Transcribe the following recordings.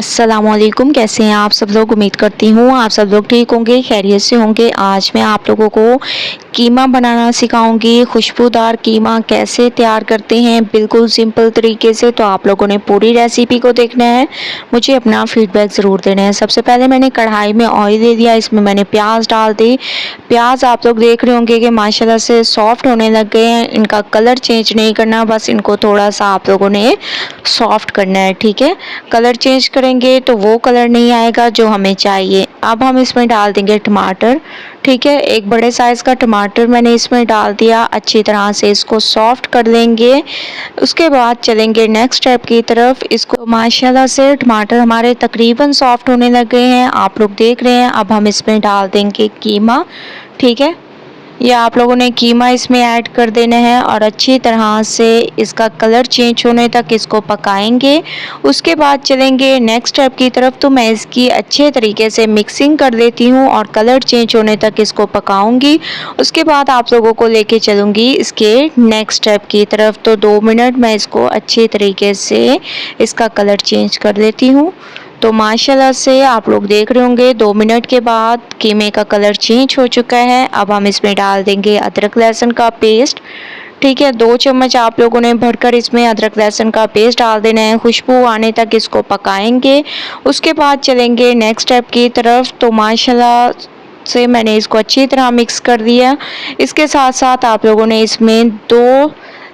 अस्सलामुअलैकुम। कैसे हैं आप सब लोग? उम्मीद करती हूँ आप सब लोग ठीक होंगे, खैरियत से होंगे। आज मैं आप लोगों को कीमा बनाना सिखाऊंगी। खुशबूदार कीमा कैसे तैयार करते हैं बिल्कुल सिंपल तरीके से। तो आप लोगों ने पूरी रेसिपी को देखना है, मुझे अपना फीडबैक ज़रूर देना है। सबसे पहले मैंने कढ़ाई में ऑयल ले लिया, इसमें मैंने प्याज डाल दी। प्याज आप लोग देख रहे होंगे कि माशाल्लाह से सॉफ्ट होने लग गए हैं। इनका कलर चेंज नहीं करना, बस इनको थोड़ा सा आप लोगों ने सॉफ्ट करना है, ठीक है। कलर चेंज करेंगे तो वो कलर नहीं आएगा जो हमें चाहिए। अब हम इसमें डाल देंगे टमाटर, ठीक है। एक बड़े साइज़ का टमाटर मैंने इसमें डाल दिया। अच्छी तरह से इसको सॉफ्ट कर लेंगे। उसके बाद चलेंगे नेक्स्ट स्टेप की तरफ। इसको माशाल्लाह से टमाटर हमारे तकरीबन सॉफ्ट होने लग गए हैं, आप लोग देख रहे हैं। अब हम इसमें डाल देंगे कीमा, ठीक है। ये आप लोगों ने कीमा इसमें ऐड कर देना है और अच्छी तरह से इसका कलर चेंज होने तक इसको पकाएंगे। उसके बाद चलेंगे नेक्स्ट स्टेप की तरफ। तो मैं इसकी अच्छे तरीके से मिक्सिंग कर देती हूँ और कलर चेंज होने तक इसको पकाऊंगी। उसके बाद आप लोगों को लेके चलूँगी इसके नेक्स्ट स्टेप की तरफ। तो 2 मिनट मैं इसको अच्छे तरीके से इसका कलर चेंज कर लेती हूँ। तो माशाल्लाह से आप लोग देख रहे होंगे 2 मिनट के बाद कीमे का कलर चेंज हो चुका है। अब हम इसमें डाल देंगे अदरक लहसुन का पेस्ट, ठीक है। 2 चम्मच आप लोगों ने भरकर इसमें अदरक लहसुन का पेस्ट डाल देना है। खुशबू आने तक इसको पकाएंगे। उसके बाद चलेंगे नेक्स्ट स्टेप की तरफ। तो माशाल्लाह से मैंने इसको अच्छी तरह मिक्स कर दिया। इसके साथ साथ आप लोगों ने इसमें 2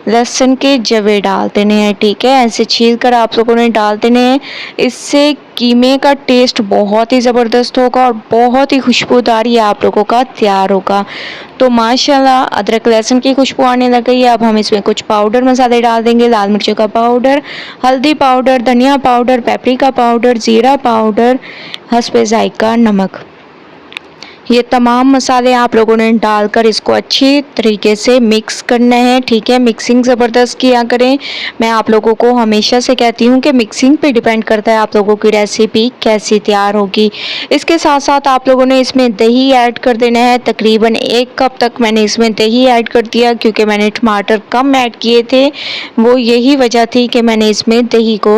लहसुन के जवे डाल देने हैं, ठीक है। ऐसे छील कर आप लोगों ने डाल देने हैं। इससे कीमे का टेस्ट बहुत ही ज़बरदस्त होगा और बहुत ही खुशबूदार ये आप लोगों का तैयार होगा। तो माशाल्लाह अदरक लहसुन की खुशबू आने लग गई है। अब हम इसमें कुछ पाउडर मसाले डाल देंगे। लाल मिर्चों का पाउडर, हल्दी पाउडर, धनिया पाउडर, पेपरिका पाउडर, ज़ीरा पाउडर, हस्बे ज़ायका नमक। ये तमाम मसाले आप लोगों ने डालकर इसको अच्छी तरीके से मिक्स करना है, ठीक है। मिक्सिंग ज़बरदस्त किया करें। मैं आप लोगों को हमेशा से कहती हूँ कि मिक्सिंग पे डिपेंड करता है आप लोगों की रेसिपी कैसी तैयार होगी। इसके साथ साथ आप लोगों ने इसमें दही ऐड कर देना है। तकरीबन 1 कप तक मैंने इसमें दही ऐड कर दिया, क्योंकि मैंने टमाटर कम ऐड किए थे। वो यही वजह थी कि मैंने इसमें दही को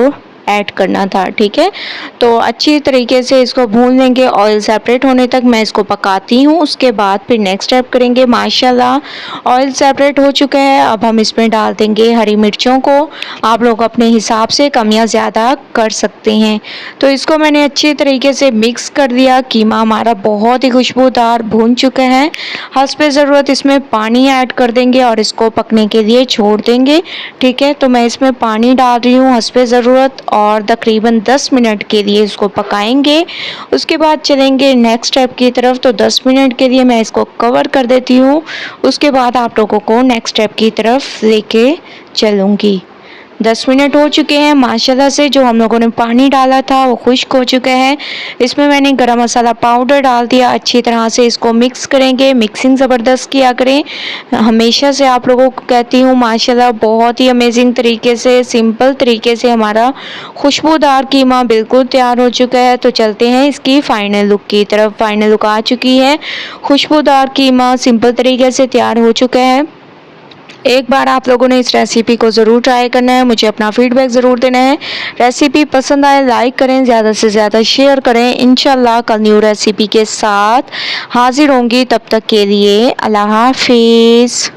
ऐड करना था, ठीक है। तो अच्छी तरीके से इसको भून लेंगे। ऑयल सेपरेट होने तक मैं इसको पकाती हूँ। उसके बाद फिर नेक्स्ट स्टेप करेंगे। माशाल्लाह ऑयल सेपरेट हो चुका है। अब हम इसमें डाल देंगे हरी मिर्चों को। आप लोग अपने हिसाब से कम या ज़्यादा कर सकते हैं। तो इसको मैंने अच्छी तरीके से मिक्स कर दिया। कीमा हमारा बहुत ही खुशबूदार भून चुका है। हस्बे ज़रूरत इसमें पानी ऐड कर देंगे और इसको पकने के लिए छोड़ देंगे, ठीक है। तो मैं इसमें पानी डाल रही हूँ हस्बे ज़रूरत और तकरीबन 10 मिनट के लिए इसको पकाएंगे। उसके बाद चलेंगे नेक्स्ट स्टेप की तरफ। तो 10 मिनट के लिए मैं इसको कवर कर देती हूँ। उसके बाद आप लोगों को नेक्स्ट स्टेप की तरफ लेके चलूँगी। 10 मिनट हो चुके हैं। माशाल्लाह से जो हम लोगों ने पानी डाला था वो खुश्क हो चुका है। इसमें मैंने गरम मसाला पाउडर डाल दिया। अच्छी तरह से इसको मिक्स करेंगे। मिक्सिंग ज़बरदस्त किया करें। हमेशा से आप लोगों को कहती हूँ माशाल्लाह बहुत ही अमेजिंग तरीके से, सिंपल तरीके से हमारा खुशबूदार कीमा बिल्कुल तैयार हो चुका है। तो चलते हैं इसकी फ़ाइनल लुक की तरफ। फ़ाइनल लुक आ चुकी है। खुशबूदार कीमा सिंपल तरीके से तैयार हो चुका है। एक बार आप लोगों ने इस रेसिपी को ज़रूर ट्राई करना है, मुझे अपना फीडबैक ज़रूर देना है। रेसिपी पसंद आए लाइक करें, ज़्यादा से ज़्यादा शेयर करें। इंशाल्लाह कल न्यू रेसिपी के साथ हाजिर होंगी। तब तक के लिए अल्लाह हाफिज़।